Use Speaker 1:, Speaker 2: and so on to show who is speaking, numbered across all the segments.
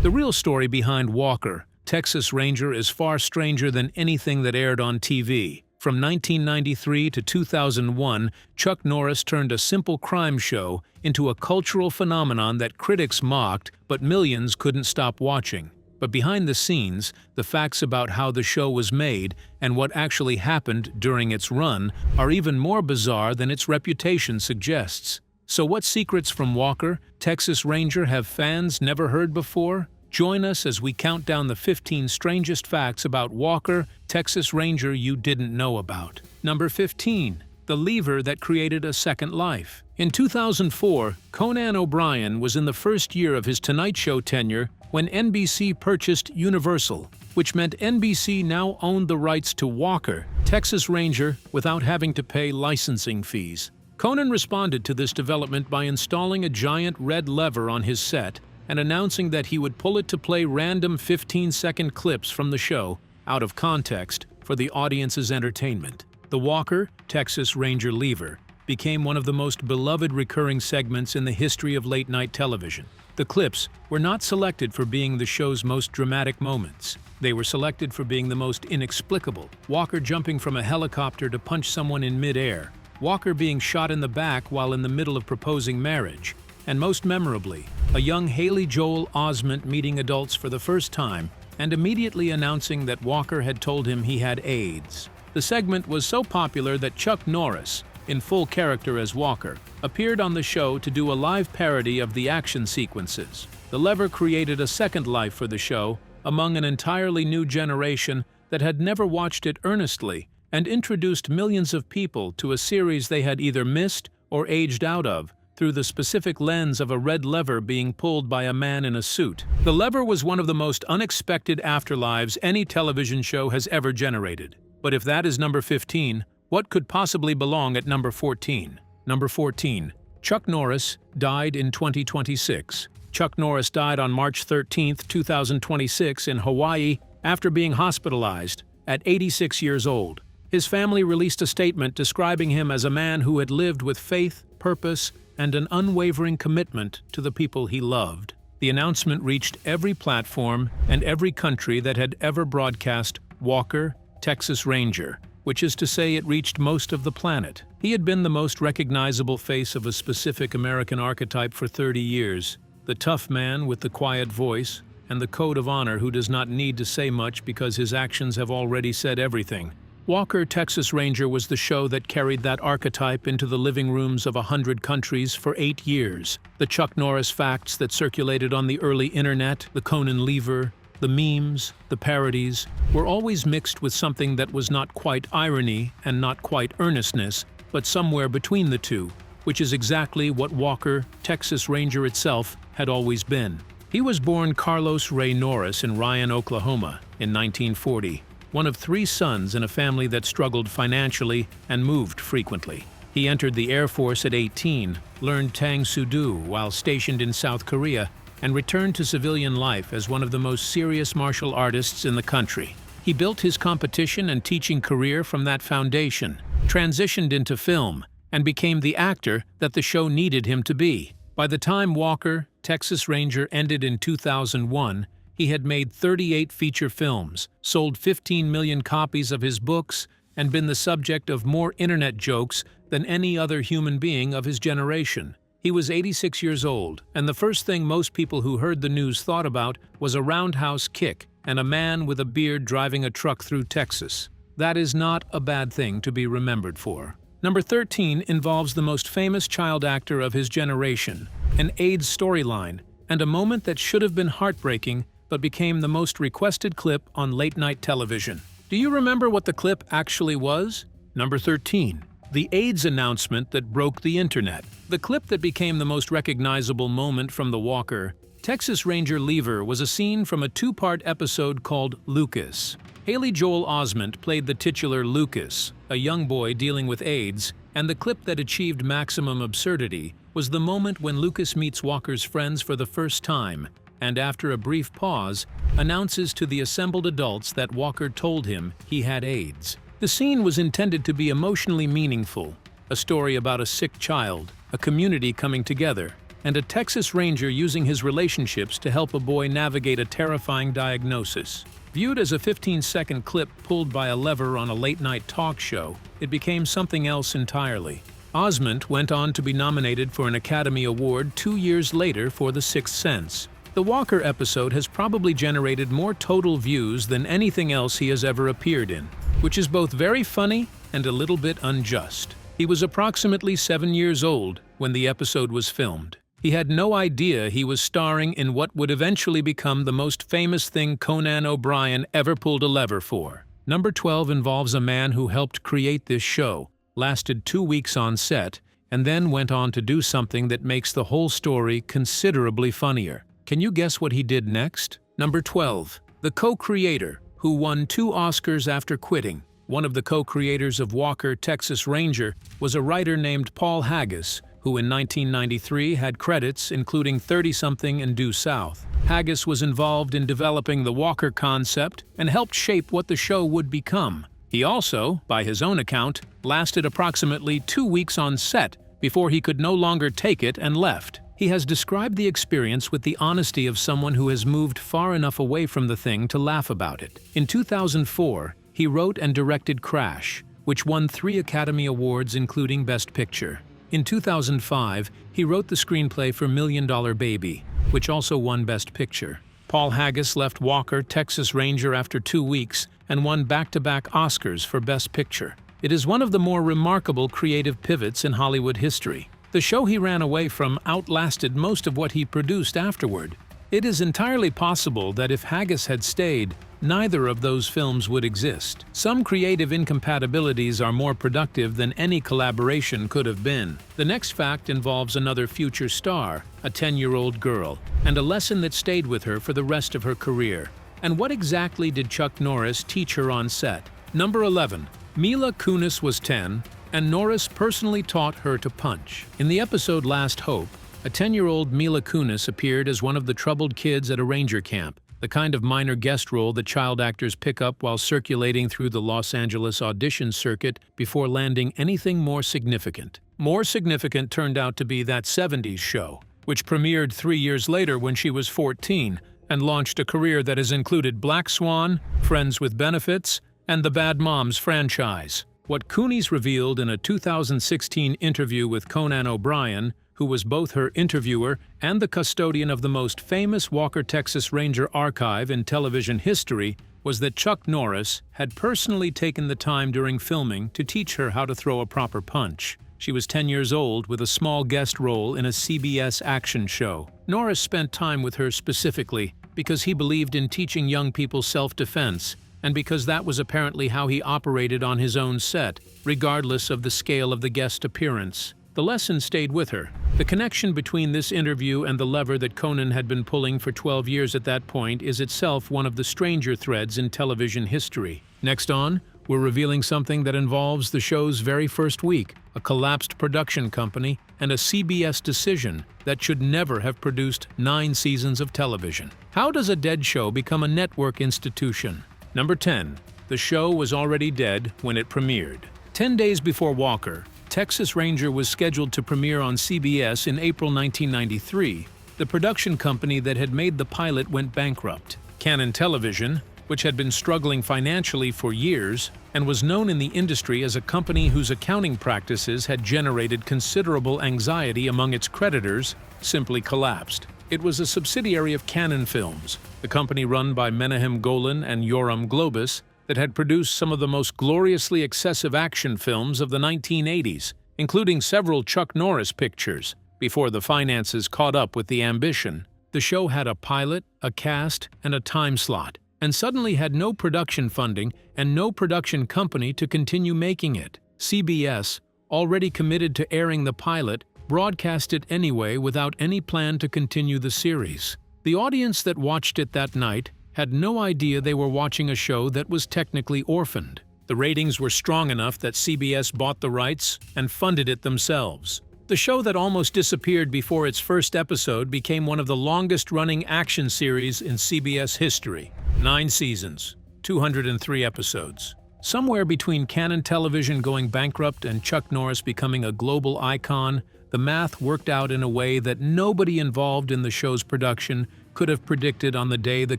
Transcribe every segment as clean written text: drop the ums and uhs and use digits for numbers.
Speaker 1: The real story behind Walker, Texas Ranger, is far stranger than anything that aired on TV. From 1993 to 2001, Chuck Norris turned a simple crime show into a cultural phenomenon that critics mocked, but millions couldn't stop watching. But behind the scenes, the facts about how the show was made and what actually happened during its run are even more bizarre than its reputation suggests. So what secrets from Walker, Texas Ranger, have fans never heard before? Join us as we count down the 15 strangest facts about Walker, Texas Ranger you didn't know about. Number 15. The lever that created a second life. In 2004, Conan O'Brien was in the first year of his Tonight Show tenure when NBC purchased Universal, which meant NBC now owned the rights to Walker, Texas Ranger, without having to pay licensing fees. Conan responded to this development by installing a giant red lever on his set and announcing that he would pull it to play random 15-second clips from the show, out of context, for the audience's entertainment. The Walker, Texas Ranger lever became one of the most beloved recurring segments in the history of late-night television. The clips were not selected for being the show's most dramatic moments. They were selected for being the most inexplicable. Walker jumping from a helicopter to punch someone in mid-air, Walker being shot in the back while in the middle of proposing marriage, and most memorably, a young Haley Joel Osment meeting adults for the first time and immediately announcing that Walker had told him he had AIDS. The segment was so popular that Chuck Norris, in full character as Walker, appeared on the show to do a live parody of the action sequences. The lever created a second life for the show among an entirely new generation that had never watched it earnestly, and introduced millions of people to a series they had either missed or aged out of, through the specific lens of a red lever being pulled by a man in a suit. The lever was one of the most unexpected afterlives any television show has ever generated. But if that is number 15, what could possibly belong at number 14? Number 14. Chuck Norris died in 2026. Chuck Norris died on March 13, 2026 in Hawaii after being hospitalized at 86 years old. His family released a statement describing him as a man who had lived with faith, purpose, and an unwavering commitment to the people he loved. The announcement reached every platform and every country that had ever broadcast Walker, Texas Ranger, which is to say it reached most of the planet. He had been the most recognizable face of a specific American archetype for 30 years, the tough man with the quiet voice, and the code of honor who does not need to say much because his actions have already said everything. Walker, Texas Ranger was the show that carried that archetype into the living rooms of 100 countries for 8 years. The Chuck Norris facts that circulated on the early internet, the Conan lever, the memes, the parodies, were always mixed with something that was not quite irony and not quite earnestness, but somewhere between the two, which is exactly what Walker, Texas Ranger itself had always been. He was born Carlos Ray Norris in Ryan, Oklahoma, in 1940. One of 3 sons in a family that struggled financially and moved frequently. He entered the Air Force at 18, learned Tang Soo Do while stationed in South Korea, and returned to civilian life as one of the most serious martial artists in the country. He built his competition and teaching career from that foundation, transitioned into film, and became the actor that the show needed him to be. By the time Walker, Texas Ranger ended in 2001, he had made 38 feature films, sold 15 million copies of his books, and been the subject of more internet jokes than any other human being of his generation. He was 86 years old, and the first thing most people who heard the news thought about was a roundhouse kick and a man with a beard driving a truck through Texas. That is not a bad thing to be remembered for. Number 13 involves the most famous child actor of his generation, an AIDS storyline, and a moment that should have been heartbreaking but became the most requested clip on late-night television. Do you remember what the clip actually was? Number 13. The AIDS announcement that broke the internet. The clip that became the most recognizable moment from the Walker, Texas Ranger lever was a scene from a 2-part episode called Lucas. Haley Joel Osment played the titular Lucas, a young boy dealing with AIDS, and the clip that achieved maximum absurdity was the moment when Lucas meets Walker's friends for the first time, and after a brief pause, announces to the assembled adults that Walker told him he had AIDS. The scene was intended to be emotionally meaningful, a story about a sick child, a community coming together, and a Texas Ranger using his relationships to help a boy navigate a terrifying diagnosis. Viewed as a 15-second clip pulled by a lever on a late-night talk show, it became something else entirely. Osment went on to be nominated for an Academy Award 2 years later for The Sixth Sense. The Walker episode has probably generated more total views than anything else he has ever appeared in, which is both very funny and a little bit unjust. He was approximately 7 years old when the episode was filmed. He had no idea he was starring in what would eventually become the most famous thing Conan O'Brien ever pulled a lever for. Number 12 involves a man who helped create this show, lasted 2 weeks on set, and then went on to do something that makes the whole story considerably funnier. Can you guess what he did next? Number 12. The co-creator, who won 2 Oscars after quitting. One of the co-creators of Walker, Texas Ranger, was a writer named Paul Haggis, who in 1993 had credits including 30-something and Due South. Haggis was involved in developing the Walker concept and helped shape what the show would become. He also, by his own account, lasted approximately 2 weeks on set before he could no longer take it and left. He has described the experience with the honesty of someone who has moved far enough away from the thing to laugh about it. In 2004, he wrote and directed Crash, which won 3 Academy Awards including Best Picture. In 2005, he wrote the screenplay for $1 Million Baby, which also won Best Picture. Paul Haggis left Walker, Texas Ranger after 2 weeks and won back-to-back Oscars for Best Picture. It is one of the more remarkable creative pivots in Hollywood history. The show he ran away from outlasted most of what he produced afterward. It is entirely possible that if Haggis had stayed, neither of those films would exist. Some creative incompatibilities are more productive than any collaboration could have been. The next fact involves another future star, a 10-year-old girl, and a lesson that stayed with her for the rest of her career. And what exactly did Chuck Norris teach her on set? Number 11. Mila Kunis was 10, and Norris personally taught her to punch. In the episode Last Hope, a 10-year-old Mila Kunis appeared as one of the troubled kids at a ranger camp, the kind of minor guest role that child actors pick up while circulating through the Los Angeles audition circuit before landing anything more significant. More significant turned out to be That 70s Show, which premiered 3 years later when she was 14 and launched a career that has included Black Swan, Friends with Benefits, and the Bad Moms franchise. What Kunis revealed in a 2016 interview with Conan O'Brien, who was both her interviewer and the custodian of the most famous Walker, Texas Ranger archive in television history, was that Chuck Norris had personally taken the time during filming to teach her how to throw a proper punch. She was 10 years old with a small guest role in a CBS action show. Norris spent time with her specifically because he believed in teaching young people self-defense, and because that was apparently how he operated on his own set, regardless of the scale of the guest appearance. The lesson stayed with her. The connection between this interview and the lever that Conan had been pulling for 12 years at that point is itself one of the stranger threads in television history. Next on, we're revealing something that involves the show's very first week, a collapsed production company, and a CBS decision that should never have produced 9 seasons of television. How does a dead show become a network institution? Number 10. The show was already dead when it premiered. 10 days before Walker, Texas Ranger was scheduled to premiere on CBS in April 1993. The production company that had made the pilot went bankrupt. Canon Television, which had been struggling financially for years and was known in the industry as a company whose accounting practices had generated considerable anxiety among its creditors, simply collapsed. It was a subsidiary of Canon Films, the company run by Menahem Golan and Yoram Globus, that had produced some of the most gloriously excessive action films of the 1980s, including several Chuck Norris pictures, before the finances caught up with the ambition. The show had a pilot, a cast, and a time slot, and suddenly had no production funding and no production company to continue making it. CBS, already committed to airing the pilot, broadcast it anyway without any plan to continue the series. The audience that watched it that night had no idea they were watching a show that was technically orphaned. The ratings were strong enough that CBS bought the rights and funded it themselves. The show that almost disappeared before its first episode became one of the longest-running action series in CBS history. 9 seasons, 203 episodes. Somewhere between Canon Television going bankrupt and Chuck Norris becoming a global icon, The math worked out in a way that nobody involved in the show's production could have predicted on the day the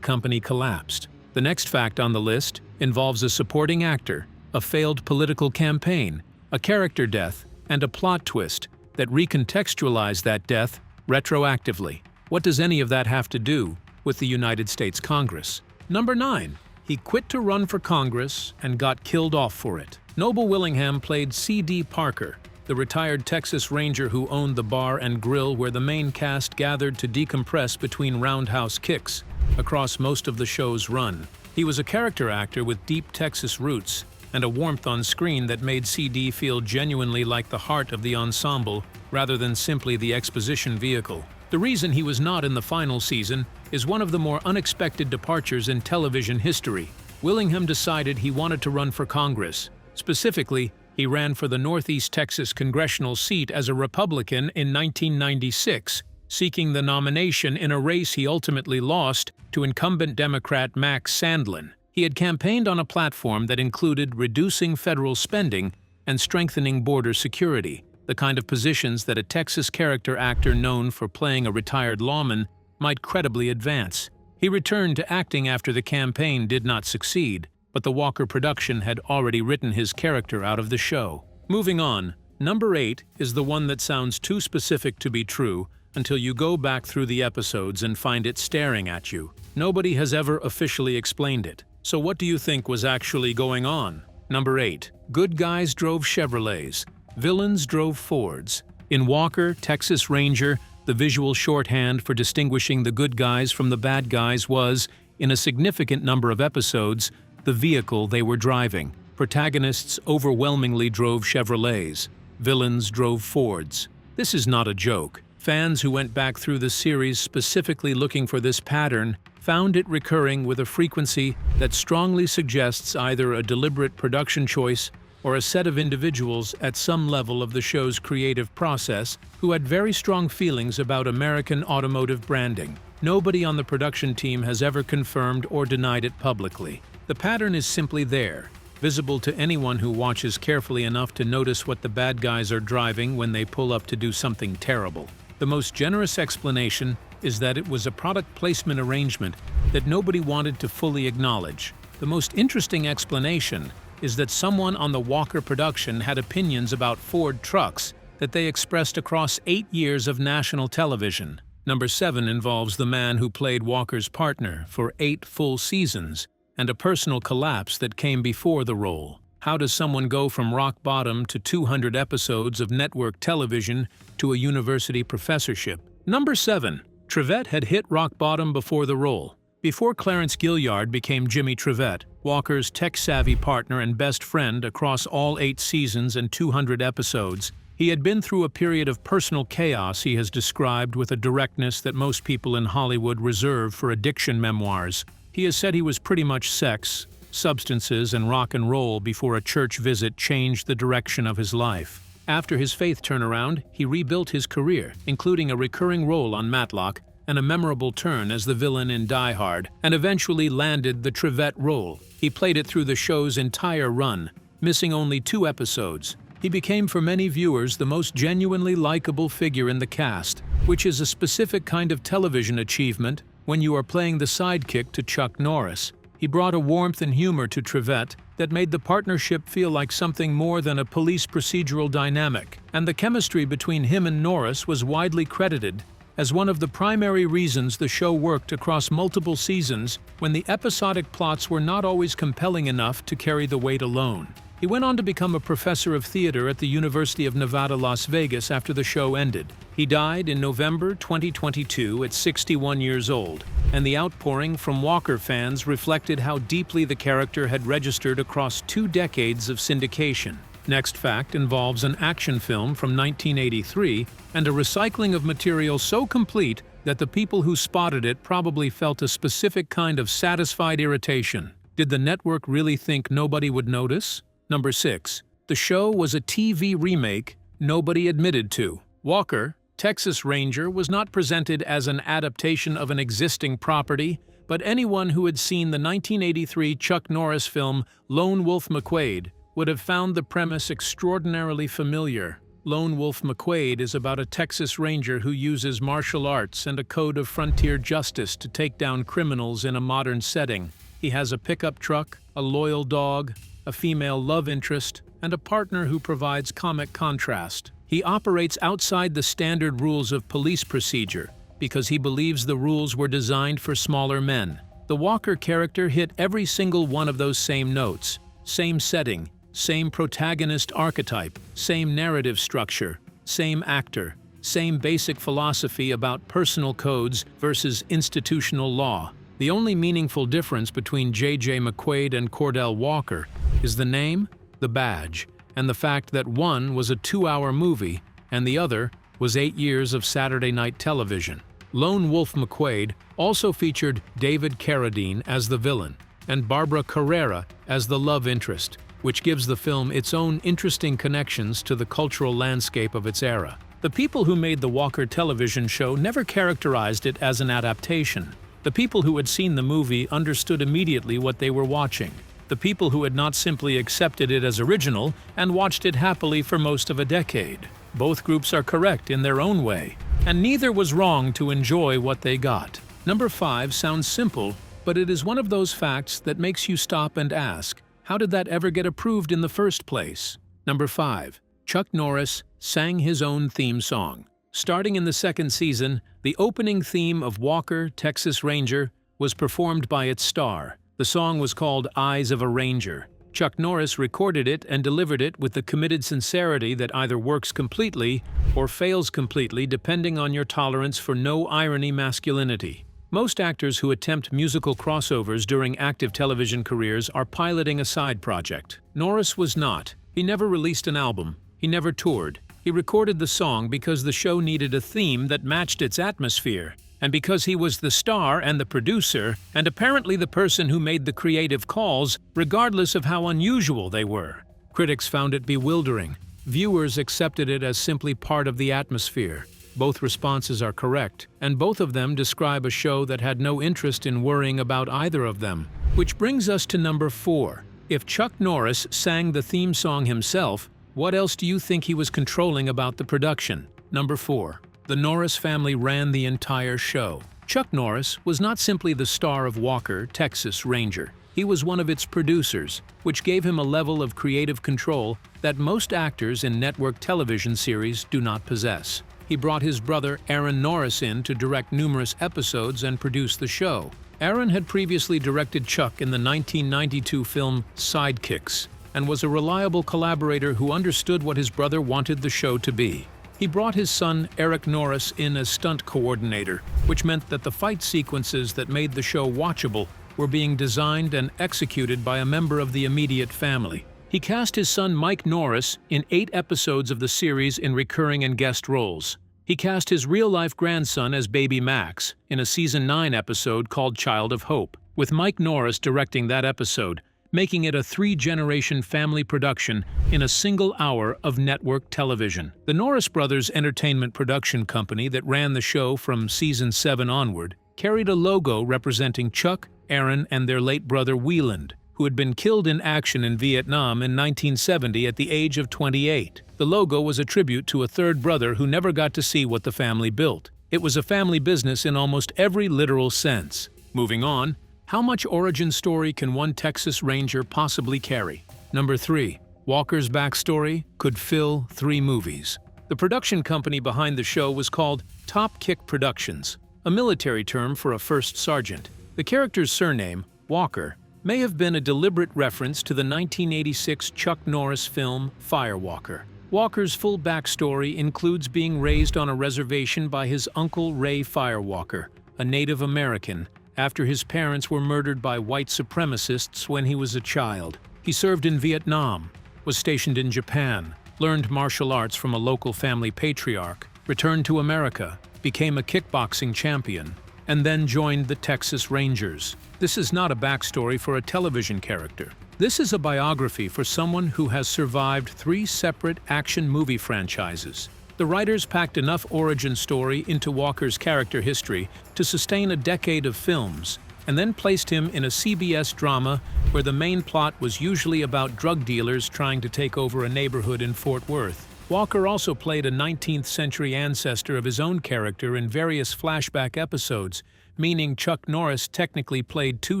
Speaker 1: company collapsed. The next fact on the list involves a supporting actor, a failed political campaign, a character death, and a plot twist that recontextualize that death retroactively. What does any of that have to do with the United States Congress? Number 9. He quit to run for Congress and got killed off for it. Noble Willingham played C.D. Parker, the retired Texas Ranger who owned the bar and grill where the main cast gathered to decompress between roundhouse kicks across most of the show's run. He was a character actor with deep Texas roots and a warmth on screen that made CD feel genuinely like the heart of the ensemble rather than simply the exposition vehicle. The reason he was not in the final season is one of the more unexpected departures in television history. Willingham decided he wanted to run for Congress. Specifically, he ran for the Northeast Texas congressional seat as a Republican in 1996, seeking the nomination in a race he ultimately lost to incumbent Democrat Max Sandlin. He had campaigned on a platform that included reducing federal spending and strengthening border security, the kind of positions that a Texas character actor known for playing a retired lawman might credibly advance. He returned to acting after the campaign did not succeed, but the Walker production had already written his character out of the show. Moving on, number 8 is the one that sounds too specific to be true until you go back through the episodes and find it staring at you. Nobody has ever officially explained it. So what do you think was actually going on? Number 8. Good guys drove Chevrolets. Villains drove Fords. In Walker, Texas Ranger, the visual shorthand for distinguishing the good guys from the bad guys was, in a significant number of episodes, the vehicle they were driving. Protagonists overwhelmingly drove Chevrolets. Villains drove Fords. This is not a joke. Fans who went back through the series specifically looking for this pattern found it recurring with a frequency that strongly suggests either a deliberate production choice or a set of individuals at some level of the show's creative process who had very strong feelings about American automotive branding. Nobody on the production team has ever confirmed or denied it publicly. The pattern is simply there, visible to anyone who watches carefully enough to notice what the bad guys are driving when they pull up to do something terrible. The most generous explanation is that it was a product placement arrangement that nobody wanted to fully acknowledge. The most interesting explanation is that someone on the Walker production had opinions about Ford trucks that they expressed across 8 years of national television. Number 7 involves the man who played Walker's partner for 8 full seasons and a personal collapse that came before the role. How does someone go from rock bottom to 200 episodes of network television to a university professorship? Number 7. Trivette had hit rock bottom before the role. Before Clarence Gilliard became Jimmy Trivette, Walker's tech-savvy partner and best friend across all 8 seasons and 200 episodes, he had been through a period of personal chaos he has described with a directness that most people in Hollywood reserve for addiction memoirs. He has said he was pretty much sex, substances, and rock and roll before a church visit changed the direction of his life. After his faith turnaround, he rebuilt his career, including a recurring role on Matlock and a memorable turn as the villain in Die Hard, and eventually landed the Trivette role. He played it through the show's entire run, missing only 2 episodes. He became for many viewers the most genuinely likable figure in the cast, which is a specific kind of television achievement when you are playing the sidekick to Chuck Norris. He brought a warmth and humor to Trivette that made the partnership feel like something more than a police procedural dynamic, and the chemistry between him and Norris was widely credited as one of the primary reasons the show worked across multiple seasons when the episodic plots were not always compelling enough to carry the weight alone. He went on to become a professor of theater at the University of Nevada, Las Vegas after the show ended. He died in November 2022 at 61 years old, and the outpouring from Walker fans reflected how deeply the character had registered across 2 decades of syndication. Next fact involves an action film from 1983 and a recycling of material so complete that the people who spotted it probably felt a specific kind of satisfied irritation. Did the network really think nobody would notice? Number 6. The show was a TV remake nobody admitted to. Walker, Texas Ranger, was not presented as an adaptation of an existing property, but anyone who had seen the 1983 Chuck Norris film Lone Wolf McQuade would have found the premise extraordinarily familiar. Lone Wolf McQuade is about a Texas Ranger who uses martial arts and a code of frontier justice to take down criminals in a modern setting. He has a pickup truck, a loyal dog, a female love interest, and a partner who provides comic contrast. He operates outside the standard rules of police procedure because he believes the rules were designed for smaller men. The Walker character hit every single one of those same notes. Same setting, same protagonist archetype, same narrative structure, same actor, same basic philosophy about personal codes versus institutional law. The only meaningful difference between J.J. McQuade and Cordell Walker is the name, the badge, and the fact that one was a 2-hour movie and the other was 8 years of Saturday night television. Lone Wolf McQuade also featured David Carradine as the villain and Barbara Carrera as the love interest, which gives the film its own interesting connections to the cultural landscape of its era. The people who made the Walker television show never characterized it as an adaptation. The people who had seen the movie understood immediately what they were watching. The people who had not simply accepted it as original and watched it happily for most of a decade. Both groups are correct in their own way, and neither was wrong to enjoy what they got. Number 5 sounds simple, but it is one of those facts that makes you stop and ask, how did that ever get approved in the first place? Number 5. Chuck Norris sang his own theme song. Starting in the second season, the opening theme of Walker, Texas Ranger, was performed by its star. The song was called Eyes of a Ranger. Chuck Norris recorded it and delivered it with the committed sincerity that either works completely or fails completely depending on your tolerance for no-irony masculinity. Most actors who attempt musical crossovers during active television careers are piloting a side project. Norris was not. He never released an album. He never toured. He recorded the song because the show needed a theme that matched its atmosphere, and because he was the star and the producer, and apparently the person who made the creative calls, regardless of how unusual they were. Critics found it bewildering. Viewers accepted it as simply part of the atmosphere. Both responses are correct, and both of them describe a show that had no interest in worrying about either of them. Which brings us to number 4. If Chuck Norris sang the theme song himself, what else do you think he was controlling about the production? Number 4. The Norris family ran the entire show. Chuck Norris was not simply the star of Walker, Texas Ranger. He was one of its producers, which gave him a level of creative control that most actors in network television series do not possess. He brought his brother Aaron Norris in to direct numerous episodes and produce the show. Aaron had previously directed Chuck in the 1992 film Sidekicks and was a reliable collaborator who understood what his brother wanted the show to be. He brought his son Eric Norris in as stunt coordinator, which meant that the fight sequences that made the show watchable were being designed and executed by a member of the immediate family. He cast his son Mike Norris in 8 episodes of the series in recurring and guest roles. He cast his real-life grandson as Baby Max in a Season 9 episode called Child of Hope, with Mike Norris directing that episode, making it a 3-generation family production in a single hour of network television. The Norris Brothers Entertainment production company that ran the show from Season 7 onward carried a logo representing Chuck, Aaron, and their late brother Wieland, who had been killed in action in Vietnam in 1970 at the age of 28. The logo was a tribute to a third brother who never got to see what the family built. It was a family business in almost every literal sense. Moving on, how much origin story can one Texas Ranger possibly carry? Number 3. Walker's backstory could fill 3 movies. The production company behind the show was called Top Kick Productions, a military term for a first sergeant. The character's surname, Walker, may have been a deliberate reference to the 1986 Chuck Norris film Firewalker. Walker's full backstory includes being raised on a reservation by his uncle Ray Firewalker, a Native American, after his parents were murdered by white supremacists when he was a child. He served in Vietnam, was stationed in Japan, learned martial arts from a local family patriarch, returned to America, became a kickboxing champion, and then joined the Texas Rangers. This is not a backstory for a television character. This is a biography for someone who has survived 3 separate action movie franchises. The writers packed enough origin story into Walker's character history to sustain a decade of films, and then placed him in a CBS drama where the main plot was usually about drug dealers trying to take over a neighborhood in Fort Worth. Walker also played a 19th-century ancestor of his own character in various flashback episodes, meaning Chuck Norris technically played two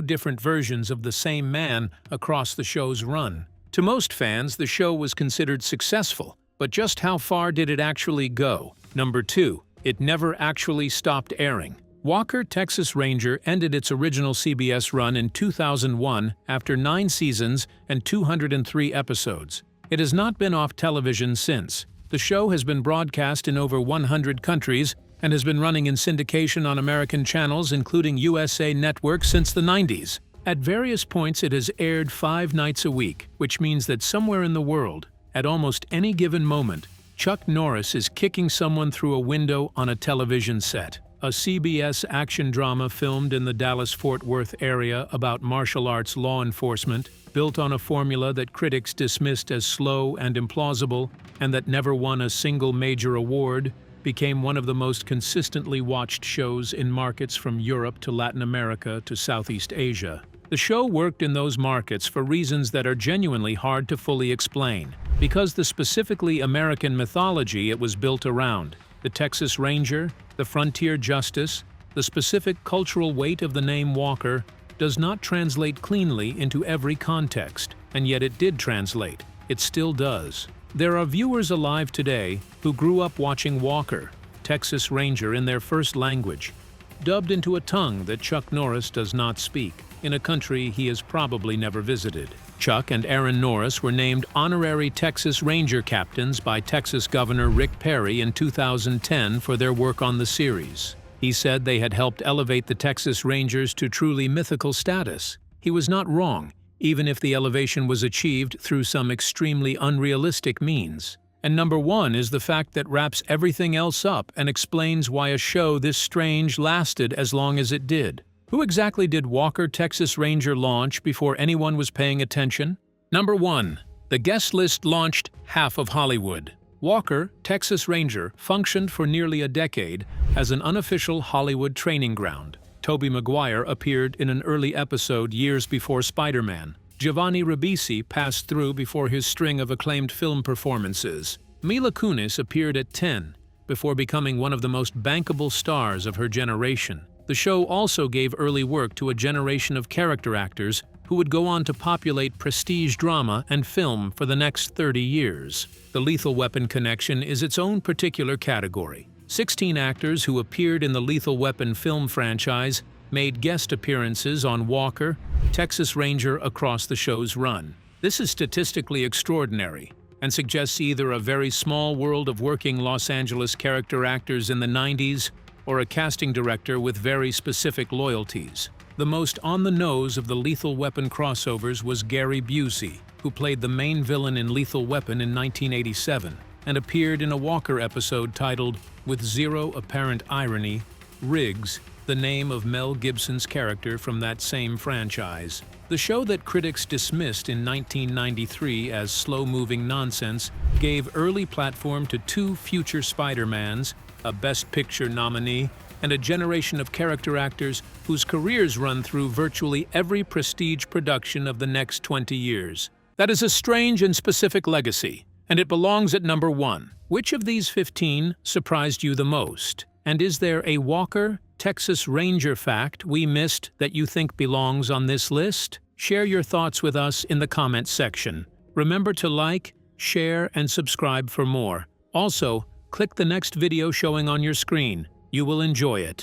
Speaker 1: different versions of the same man across the show's run. To most fans, the show was considered successful, but just how far did it actually go? Number 2. It never actually stopped airing. Walker, Texas Ranger ended its original CBS run in 2001 after 9 seasons and 203 episodes. It has not been off television since. The show has been broadcast in over 100 countries and has been running in syndication on American channels including USA Network since the 90s. At various points it has aired 5 nights a week, which means that somewhere in the world, at almost any given moment, Chuck Norris is kicking someone through a window on a television set. A CBS action drama filmed in the Dallas-Fort Worth area about martial arts law enforcement, built on a formula that critics dismissed as slow and implausible and that never won a single major award, became one of the most consistently watched shows in markets from Europe to Latin America to Southeast Asia. The show worked in those markets for reasons that are genuinely hard to fully explain, because the specifically American mythology it was built around, the Texas Ranger, the frontier justice, the specific cultural weight of the name Walker, does not translate cleanly into every context, and yet it did translate. It still does. There are viewers alive today who grew up watching Walker, Texas Ranger, in their first language, dubbed into a tongue that Chuck Norris does not speak, in a country he has probably never visited. Chuck and Aaron Norris were named honorary Texas Ranger captains by Texas Governor Rick Perry in 2010 for their work on the series. He said they had helped elevate the Texas Rangers to truly mythical status. He was not wrong, even if the elevation was achieved through some extremely unrealistic means. And number 1 is the fact that wraps everything else up and explains why a show this strange lasted as long as it did. Who exactly did Walker, Texas Ranger launch before anyone was paying attention? Number 1. The guest list launched half of Hollywood. Walker, Texas Ranger functioned for nearly a decade as an unofficial Hollywood training ground. Tobey Maguire appeared in an early episode years before Spider-Man. Giovanni Ribisi passed through before his string of acclaimed film performances. Mila Kunis appeared at 10, before becoming one of the most bankable stars of her generation. The show also gave early work to a generation of character actors who would go on to populate prestige drama and film for the next 30 years. The Lethal Weapon connection is its own particular category. 16 actors who appeared in the Lethal Weapon film franchise made guest appearances on Walker, Texas Ranger across the show's run. This is statistically extraordinary and suggests either a very small world of working Los Angeles character actors in the 90s or a casting director with very specific loyalties. The most on-the-nose of the Lethal Weapon crossovers was Gary Busey, who played the main villain in Lethal Weapon in 1987 and appeared in a Walker episode titled, with zero apparent irony, Riggs, the name of Mel Gibson's character from that same franchise. The show that critics dismissed in 1993 as slow-moving nonsense gave early platform to 2 future Spider-Mans, a Best Picture nominee, and a generation of character actors whose careers run through virtually every prestige production of the next 20 years. That is a strange and specific legacy, and it belongs at number 1. Which of these 15 surprised you the most? And is there a Walker, Texas Ranger fact we missed that you think belongs on this list? Share your thoughts with us in the comments section. Remember to like, share, and subscribe for more. Also, click the next video showing on your screen. You will enjoy it.